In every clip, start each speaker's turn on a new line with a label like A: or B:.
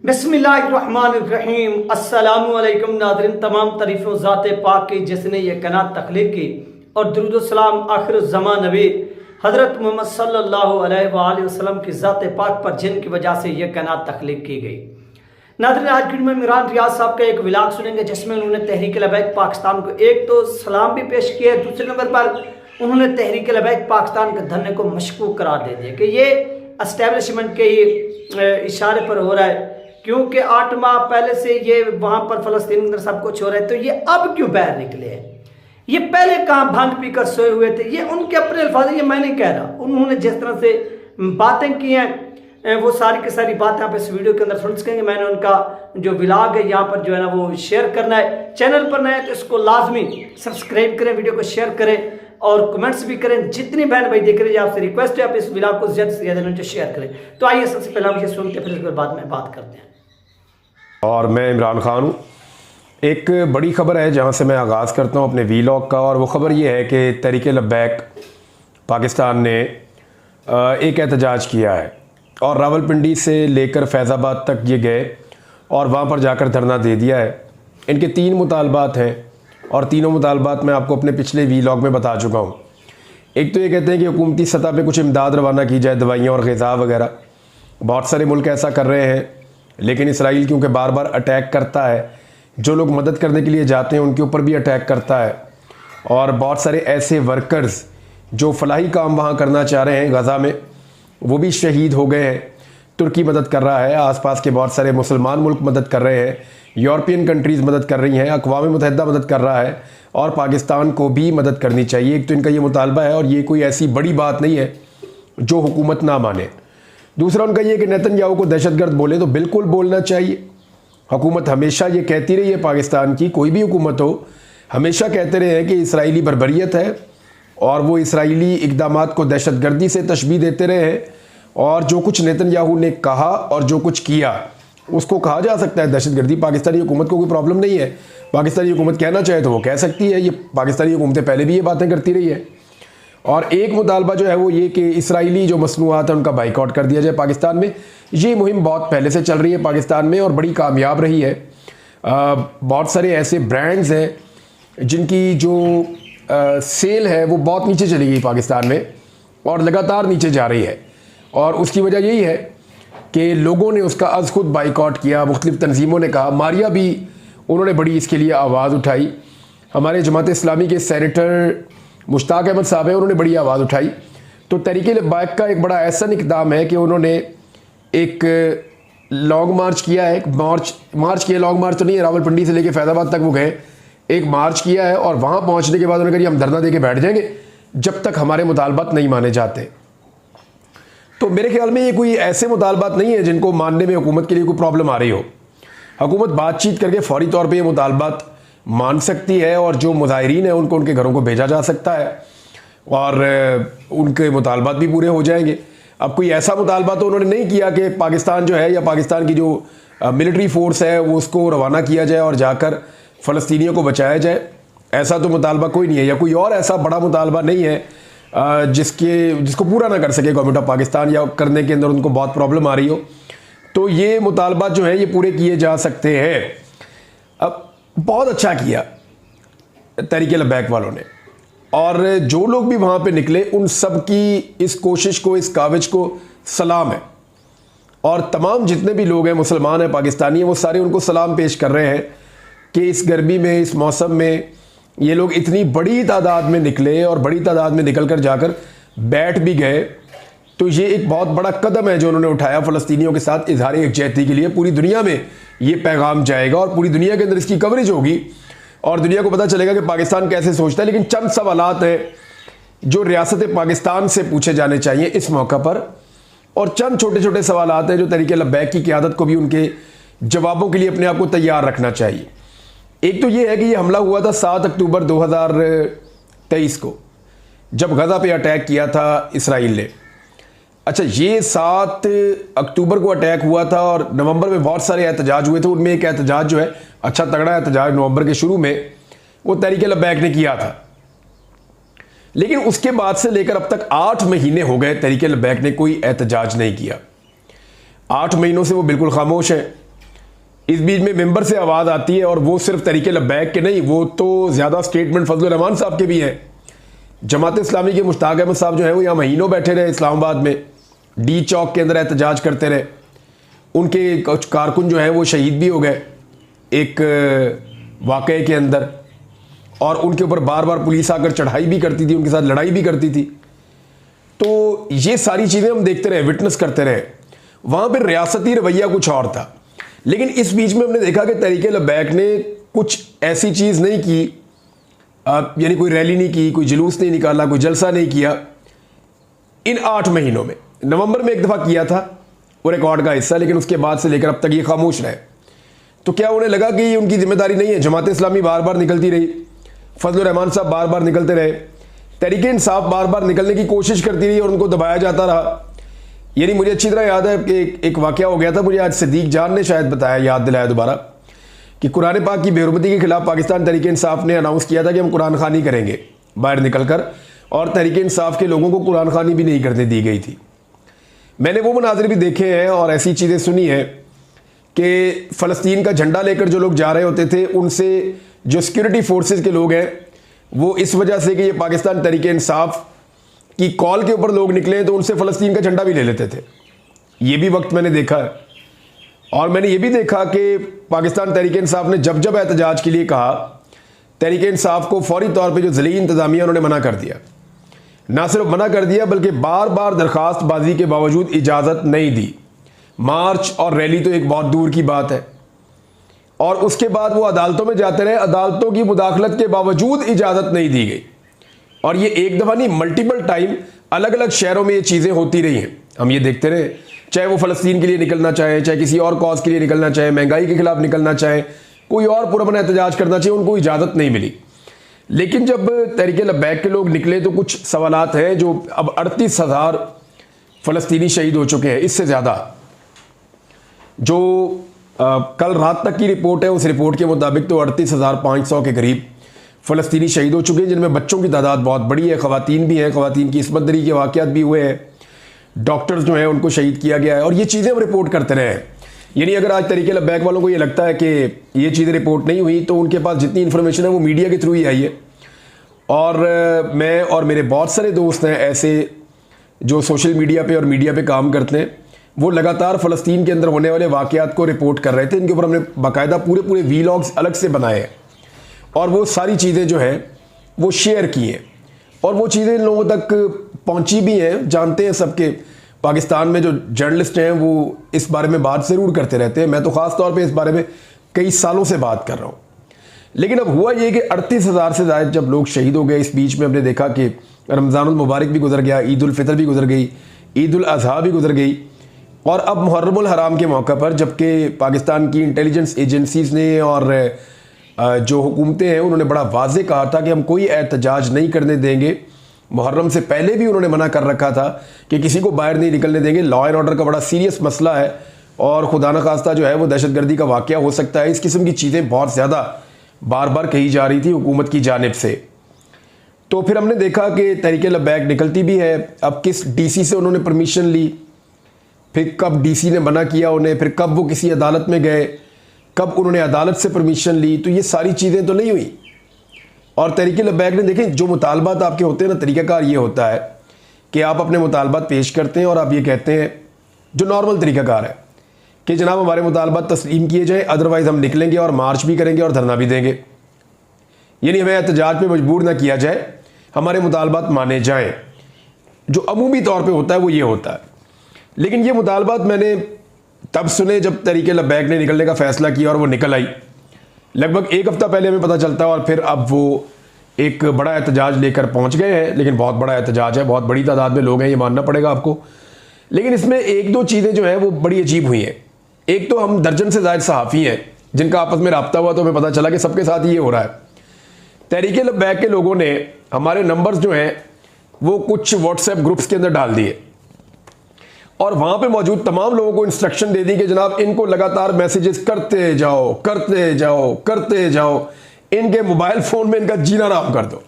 A: बिस्मिल्लाहिर्रहमानिर्रहीम। अस्सलामुअलैकुम नाज़रीन, तमाम तारीफ़ों ज़ात पाक की जिसने ये कनात तख्लीक की और दुरूद सलाम आखिर ज़मान नबी हज़रत मोहम्मद सल्लल्लाहु अलैहि वसल्लम की ज़ात पाक पर जिनकी वजह से यह कनात तख्लीक की गई। नाज़रीन, आज की में इमरान रियाज साहब का एक व्लॉग सुनेंगे जिसमें उन्होंने तहरीक लबैक पाकिस्तान को एक तो सलाम भी पेश किया है, दूसरे नंबर पर उन्होंने तहरीक लबैक पाकिस्तान के धरने को मशकूक करार दे दिया कि ये एस्टेब्लिशमेंट के ही इशारे पर हो रहा है, क्योंकि 8 माह पहले से ये वहाँ पर फ़लस्तीन के अंदर सब कुछ हो रहा है, तो ये अब क्यों बाहर निकले हैं? ये पहले कहाँ भांग पीकर सोए हुए थे? ये उनके अपने अल्फाज, ये मैं नहीं कह रहा। उन्होंने जिस तरह से बातें की हैं वो सारी की सारी बातें आप इस वीडियो के अंदर सुन सकेंगे। मैंने उनका जो व्लॉग है यहाँ पर जो है ना वो शेयर करना है। चैनल पर नए तो इसको लाजमी सब्सक्राइब करें, वीडियो को शेयर करें और कमेंट्स भी करें। जितनी बहन भाई देख रहे हैं आपसे रिक्वेस्ट है आप इस व्लॉग को ज़्यादा से ज़्यादा शेयर करें। तो आइए सबसे पहले हम ये सुनते हैं, फिर उसके बाद में बात करते हैं।
B: और मैं इमरान खान हूँ। एक बड़ी ख़बर है जहाँ से मैं आगाज़ करता हूँ अपने वीलॉग का, और वो ख़बर ये है कि तहरीक लब्बैक पाकिस्तान ने एक एहतजाज किया है और रावलपिंडी से लेकर फैज़ाबाद तक ये गए और वहाँ पर जाकर धरना दे दिया है। इनके 3 मुतालबात हैं और तीनों मुतालबात मैं आपको अपने पिछले वीलॉग में बता चुका हूँ। एक तो ये कहते हैं कि हुकूमती सतह पे कुछ इमदाद रवाना की जाए, दवाइयाँ और ग़िज़ा वगैरह। बहुत सारे मुल्क ऐसा कर रहे हैं, लेकिन इसराइल क्योंकि बार बार अटैक करता है, जो लोग मदद करने के लिए जाते हैं उनके ऊपर भी अटैक करता है। और बहुत सारे ऐसे वर्कर्स जो फलाही काम वहाँ करना चाह रहे हैं गज़ा में, वो भी शहीद हो गए हैं। तुर्की मदद कर रहा है, आसपास के बहुत सारे मुसलमान मुल्क मदद कर रहे हैं, यूरोपियन कंट्रीज़ मदद कर रही हैं, अक़वाम मुत्तहिदा मदद कर रहा है और पाकिस्तान को भी मदद करनी चाहिए। एक तो इनका ये मुतालबा है और ये कोई ऐसी बड़ी बात नहीं है जो हुकूमत ना माने। दूसरा उनका ये कि नेतन्याहू को दहशतगर्द बोले तो बिल्कुल बोलना चाहिए। हुकूमत हमेशा ये कहती रही है, पाकिस्तान की कोई भी हुकूमत हो, हमेशा कहते रहे हैं कि इसराइली बर्बरियत है और वो इसराइली इक़दामात को दहशतगर्दी से तशबीह देते रहे हैं। और जो कुछ नेतन्याहू ने कहा और जो कुछ किया उसको कहा जा सकता है दहशतगर्दी। पाकिस्तानी हुकूमत को कोई प्रॉब्लम नहीं है, पाकिस्तानी हुकूमत कहना चाहे तो वो कह सकती है। ये पाकिस्तानी हुकूमतें पहले भी ये बातें करती रही है। और एक मुतालबा जो है वो ये कि इसराइली जो मसनूआत है उनका बाइकआउट कर दिया जाए पाकिस्तान में। ये मुहिम बहुत पहले से चल रही है पाकिस्तान में और बड़ी कामयाब रही है। बहुत सारे ऐसे ब्रांड्स हैं जिनकी जो सेल है वो बहुत नीचे चली गई पाकिस्तान में और लगातार नीचे जा रही है। और उसकी वजह यही है कि लोगों ने उसका अज़ खुद बाइकआउट किया, मुख्तलिफ़ तंजीमों ने कहा, मारिया भी उन्होंने बड़ी इसके लिए आवाज़ उठाई। हमारे जमात इस्लामी के सेनेटर मुश्ताक अहमद साहब हैं, उन्होंने बड़ी आवाज़ उठाई। तो तहरीक लब्बैक का एक बड़ा ऐसा इक़दाम है कि उन्होंने एक लॉन्ग मार्च किया है। एक मार्च किया, लॉन्ग मार्च तो नहीं है, रावलपिंडी से लेकर फैज़ाबाद तक वो गए, एक मार्च किया है। और वहाँ पहुँचने के बाद उन्होंने कहा हम धरना दे के बैठ जाएंगे जब तक हमारे मुतालबात नहीं माने जाते। तो मेरे ख्याल में ये कोई ऐसे मुतालबात नहीं है जिनको मानने में हुकूमत के लिए कोई प्रॉब्लम आ रही हो। हुकूमत बातचीत करके फ़ौरी तौर पर ये मुतालबात मान सकती है और जो मुज़ाहिरीन हैं उनको उनके घरों को भेजा जा सकता है और उनके मुतालबात भी पूरे हो जाएंगे। अब कोई ऐसा मुतालबा तो उन्होंने नहीं किया कि पाकिस्तान जो है या पाकिस्तान की जो मिलिट्री फोर्स है वो उसको रवाना किया जाए और जाकर फ़लस्तीनियों को बचाया जाए। ऐसा तो मुतालबा कोई नहीं है, या कोई और ऐसा बड़ा मुतालबा नहीं है जिसको पूरा ना कर सके गवर्नमेंट ऑफ पाकिस्तान, या करने के अंदर उनको बहुत प्रॉब्लम आ रही हो। तो ये मुतालबात जो है ये पूरे किए जा सकते हैं। अब बहुत अच्छा किया तहरीक लब्बैक वालों ने, और जो लोग भी वहाँ पे निकले उन सब की इस कोशिश को, इस काविश को सलाम है। और तमाम जितने भी लोग हैं, मुसलमान हैं, पाकिस्तानी हैं, वो सारे उनको सलाम पेश कर रहे हैं कि इस गर्मी में, इस मौसम में ये लोग इतनी बड़ी तादाद में निकले और बड़ी तादाद में निकल कर जाकर बैठ भी गए। तो ये एक बहुत बड़ा कदम है जो उन्होंने उठाया फ़लस्तीनियों के साथ इजहार यकजहती के लिए। पूरी दुनिया में ये पैगाम जाएगा और पूरी दुनिया के अंदर इसकी कवरेज होगी और दुनिया को पता चलेगा कि पाकिस्तान कैसे सोचता है। लेकिन चंद सवालात हैं जो रियासत पाकिस्तान से पूछे जाने चाहिए इस मौका पर, और चंद छोटे छोटे सवालात हैं जो तहरीक लब्बैक की क़यादत को भी उनके जवाबों के लिए अपने आप को तैयार रखना चाहिए। एक तो ये है कि ये हमला हुआ था 7 अक्टूबर 2023 को, जब गज़ा पे अटैक किया था इसराइल ने। अच्छा, ये 7 अक्टूबर को अटैक हुआ था और नवंबर में बहुत सारे एहतजाज हुए थे। उनमें एक एहतजाज जो है, अच्छा तगड़ा एहतजाज नवंबर के शुरू में, वो तहरीक लब्बैक ने किया था। लेकिन उसके बाद से लेकर अब तक 8 महीने हो गए तहरीक लब्बैक ने कोई एहतजाज नहीं किया। 8 महीनों से वो बिल्कुल खामोश है। इस बीच में मेंबर से आवाज़ आती है, और वो सिर्फ तरीके लब्बैक के नहीं, वो तो ज़्यादा स्टेटमेंट फजल रहमान साहब के भी हैं। जमात इस्लामी के मुश्ताक अहमद साहब जो है वो यहाँ महीनों बैठे रहे इस्लामाबाद में, डी चौक के अंदर एहतजाज करते रहे। उनके कुछ कारकुन जो हैं वो शहीद भी हो गए एक वाक़े के अंदर, और उनके ऊपर बार बार पुलिस आकर चढ़ाई भी करती थी, उनके साथ लड़ाई भी करती थी। तो ये सारी चीज़ें हम देखते रहे, विटनेस करते रहे। वहाँ पर रियासती रवैया कुछ और था, लेकिन इस बीच में हमने देखा कि तहरीक लब्बैक ने कुछ ऐसी चीज़ नहीं की, यानी कोई रैली नहीं की, कोई जुलूस नहीं निकाला, कोई जलसा नहीं किया इन 8 महीनों में। नवंबर में एक दफ़ा किया था वो रिकॉर्ड का हिस्सा, लेकिन उसके बाद से लेकर अब तक ये खामोश रहे। तो क्या उन्हें लगा कि ये उनकी जिम्मेदारी नहीं है? जमात इस्लामी बार बार निकलती रही, फजल रहमान साहब बार बार निकलते रहे, तहरीक इंसाफ बार बार निकलने की कोशिश करती रही और उनको दबाया जाता रहा। यानी मुझे अच्छी तरह याद है कि एक वाक़या हो गया था, मुझे आज सिद्दीक जान ने शायद बताया, याद दिलाया दोबारा, कि कुरान पाक की बेहरमती के खिलाफ पाकिस्तान तहरीक इंसाफ ने अनाउंस किया था कि हम कुरान खानी करेंगे बाहर निकलकर, और तहरीक इंसाफ के लोगों को कुरान खानी भी नहीं करने दी गई थी। मैंने वो मनाज़िर भी देखे हैं और ऐसी चीज़ें सुनी हैं कि फ़लस्तीन का झंडा लेकर जो लोग जा रहे होते थे, उनसे जो सिक्योरिटी फोर्सेस के लोग हैं वो इस वजह से कि ये पाकिस्तान तहरीक इंसाफ की कॉल के ऊपर लोग निकले तो उनसे फ़लस्तीन का झंडा भी ले लेते थे। ये भी वक्त मैंने देखा है। और मैंने ये भी देखा कि पाकिस्तान तहरीक इंसाफ ने जब जब एहतजाज के लिए कहा, तहरीक इंसाफ को फौरी तौर पे जो ज़िली इंतज़ामिया उन्होंने मना कर दिया। ना सिर्फ मना कर दिया बल्कि बार बार दरख्वास्त बाजी के बावजूद इजाज़त नहीं दी। मार्च और रैली तो एक बहुत दूर की बात है। और उसके बाद वो अदालतों में जाते रहे, अदालतों की मुदाखलत के बावजूद इजाज़त नहीं दी गई। और ये एक दफ़ा नहीं, मल्टीपल टाइम अलग अलग शहरों में ये चीज़ें होती रही हैं। हम ये देखते रहे, चाहे वो फ़लस्तीन के लिए निकलना चाहे, चाहे किसी और कॉज के लिए निकलना चाहे, महंगाई के खिलाफ निकलना चाहे, कोई और पुरअमन एहतजाज करना चाहिए, उनको इजाज़त नहीं मिली। लेकिन जब तहरीक लब्बैक के लोग निकले तो कुछ सवालात हैं जो अब 38,000 फ़लस्तीनी शहीद हो चुके हैं, इससे ज़्यादा। जो कल रात तक की रिपोर्ट है, उस रिपोर्ट के मुताबिक तो 38,500 के करीब फ़लस्तीनी शहीद हो चुके हैं, जिनमें बच्चों की तादाद बहुत बड़ी है, ख़वातीन भी हैं, ख़वातीन की इस्मत दरी के वाक़यात भी हुए हैं, डॉक्टर्स जो हैं उनको शहीद किया गया है, और ये चीज़ें हम रिपोर्ट करते रहे हैं। यानी अगर आज तहरीक लब्बैक वालों को ये लगता है कि ये चीज़ें रिपोर्ट नहीं हुई, तो उनके पास जितनी इन्फॉर्मेशन है वो मीडिया के थ्रू ही आई है। और मैं और मेरे बहुत सारे दोस्त हैं ऐसे जो सोशल मीडिया पे और मीडिया पे काम करते हैं, वो लगातार फ़लस्तीन के अंदर होने वाले वाक़यात को रिपोर्ट कर रहे थे। इनके ऊपर हमने बाकायदा पूरे वीलॉग्स अलग से बनाए हैं, और वो सारी चीज़ें जो हैं वो शेयर की हैं, और वो चीज़ें इन लोगों तक पहुंची भी हैं। जानते हैं सबके पाकिस्तान में जो जर्नलिस्ट हैं वो इस बारे में बात ज़रूर करते रहते हैं। मैं तो ख़ास तौर पे इस बारे में कई सालों से बात कर रहा हूँ। लेकिन अब हुआ ये कि 38,000 से ज़्यादा जब लोग शहीद हो गए, इस बीच में हमने देखा कि रमज़ानुल मुबारक भी गुजर गया, ईद उल फितर भी गुजर गई, ईद उल अज़हा भी गुजर गई, और अब मुहर्रमुल हराम के मौका पर जबकि पाकिस्तान की इंटेलिजेंस एजेंसीज़ ने और जो हुकूमतें हैं उन्होंने बड़ा वाज़े कहा था कि हम कोई एहतजाज नहीं करने देंगे। मुहर्रम से पहले भी उन्होंने मना कर रखा था कि किसी को बाहर नहीं निकलने देंगे। लॉ एंड ऑर्डर का बड़ा सीरियस मसला है, और खुदा न खास्ता जो है वो दहशतगर्दी का वाक़या हो सकता है। इस किस्म की चीज़ें बहुत ज़्यादा बार बार कही जा रही थी हुकूमत की जानिब से। तो फिर हमने देखा कि तहरीक लब्बैक निकलती भी है। अब किस डीसी से उन्होंने परमिशन ली, फिर कब डीसी ने मना किया उन्हें, फिर कब वो किसी अदालत में गए, कब उन्होंने अदालत से परमिशन ली, तो ये सारी चीज़ें तो नहीं हुई। और तहरीक लब्बैक ने देखें, जो मुतालबात आपके होते हैं ना, तरीक़ाकार ये होता है कि आप अपने मुतालबात पेश करते हैं और आप ये कहते हैं, जो नॉर्मल तरीक़ाकार है कि जनाब हमारे मुतालबात तस्लीम किए जाएँ, अदरवाइज़ हम निकलेंगे और मार्च भी करेंगे और धरना भी देंगे। यानी हमें एहतजाज पे मजबूर ना किया जाए, हमारे मुतालबात माने जाएँ। जो अमूमी तौर पे होता है वो ये होता है। लेकिन ये मुतालबात मैंने तब सुने जब तहरीक लब्बैक ने निकलने का फ़ैसला किया, और वो निकल आई। लगभग एक हफ़्ता पहले हमें पता चलता है, और फिर अब वो एक बड़ा एहतजाज लेकर पहुंच गए हैं। लेकिन बहुत बड़ा एहतजाज है, बहुत बड़ी तादाद में लोग हैं, ये मानना पड़ेगा आपको। लेकिन इसमें एक दो चीज़ें जो हैं वो बड़ी अजीब हुई हैं। एक तो हम दर्जन से ज़ायद सहाफ़ी हैं जिनका आपस में रब्ता हुआ, तो हमें पता चला कि सबके साथ ये हो रहा है। तहरीक लब्बैक के लोगों ने हमारे नंबर्स जो हैं वो कुछ व्हाट्सएप ग्रुप्स के अंदर डाल दिए, और वहाँ पे मौजूद तमाम लोगों को इंस्ट्रक्शन दे दी कि जनाब इनको लगातार मैसेजेस करते जाओ करते जाओ करते जाओ, इनके मोबाइल फ़ोन में इनका जीना आराम कर दो।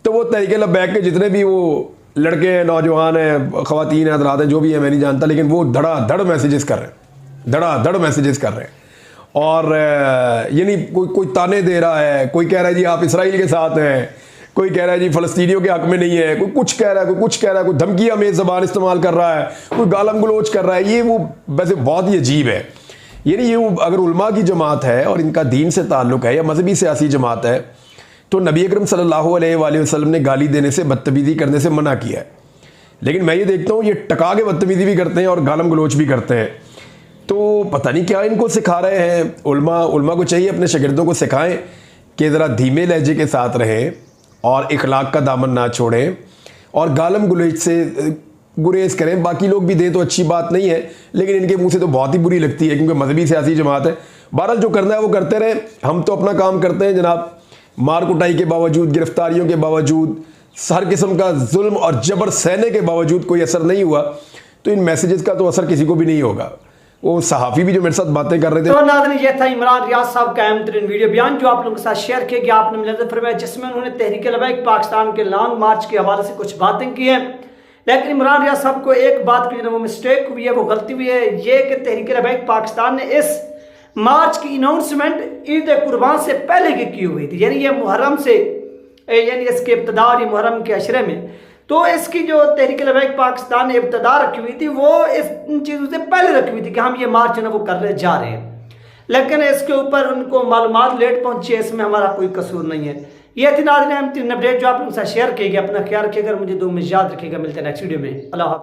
B: तो वो तहरीक लब्बैक के जितने भी वो लड़के हैं, नौजवान हैं, ख़वातीन हैं, हज़रात हैं, जो भी है मैं नहीं जानता, लेकिन वो धड़ाधड़ मैसेजेस कर रहे हैं, धड़ाधड़ मैसेजेस कर रहे हैं। और यानी कोई ताने दे रहा है, कोई कह रहा है जी आप इसराइल के साथ हैं, कोई कह रहा है जी फ़लस्तीनियों के हक में नहीं है, कोई कुछ कह रहा है, कोई कुछ कह रहा है, कोई धमकियाँ में ज़बान इस्तेमाल कर रहा है, कोई गालम गलोच कर रहा है। ये वो वैसे बहुत ही अजीब है। यानी ये अगर उलमा की जमात है और इनका दीन से ताल्लुक़ है या मजहबी सियासी जमात है तो नबी अकरम सल्लल्लाहु अलैहि वसल्लम ने गाली देने से, बदतमीज़ी करने से मना किया है। लेकिन मैं ये देखता हूँ ये टका के बदतमीज़ी भी करते हैं और गालम गलोच भी करते हैं। तो पता नहीं क्या इनको सिखा रहे हैं। उलमा को चाहिए अपने शागिर्दों को सिखाएं कि ज़रा धीमे लहजे के साथ रहें और इखलाक का दामन ना छोड़ें और गालम गलोच से गुरेज करें। बाकी लोग भी दें तो अच्छी बात नहीं है, लेकिन इनके मुंह से तो बहुत ही बुरी लगती है क्योंकि मजहबी सियासी जमात है। बहरहाल जो करना है वो करते रहें, हम तो अपना काम करते हैं जनाब। मार कुटाई के बावजूद, गिरफ्तारियों के बावजूद, हर किस्म का जुल्म और जबर सहने के बावजूद कोई असर नहीं हुआ, तो इन मैसेजेस का तो असर किसी को भी नहीं होगा। वो सहाफ़ी भी जो मेरे साथ बातें कर रहे थे।
A: तो नाज़रीन, ये था इमरान रियाज साहब का अहम तरीन वीडियो बयान जो आप लोगों के साथ शेयर किया गया, आपने मुलाहिज़ा फरमाया, जिसमें उन्होंने तहरीक लबैक पाकिस्तान के लॉन्ग मार्च के हवाले से कुछ बातें की हैं। लेकिन इमरान रियाज साहब को एक बात की वो मिस्टेक हुई है, वो गलती हुई है, ये कि तहरीक लबैक पाकिस्तान ने इस मार्च की अनाउंसमेंट ईद कुर्बान से पहले की हुई थी, यानी ये मुहर्रम से, यानी इसके इब्तदा और ये मुहर्रम के अशरे में। तो इसकी जो तहरीक लबैक पाकिस्तान ने इब्तदा रखी हुई थी वो इन चीज़ों से पहले रखी हुई थी कि हम ये मार्च ना वो करने जा रहे हैं, लेकिन इसके ऊपर उनको मालूमात लेट पहुंची है, इसमें हमारा कोई कसूर नहीं है। ये थी नाज़रीन अहम तरीन अपडेट जो आप लोगों के साथ शेयर किए गए। अपना ख्याल रखिएगा, मुझे दुआ में याद रखिएगा। मिलते हैं नेक्स्ट वीडियो में। अल्लाह हाफ़िज़।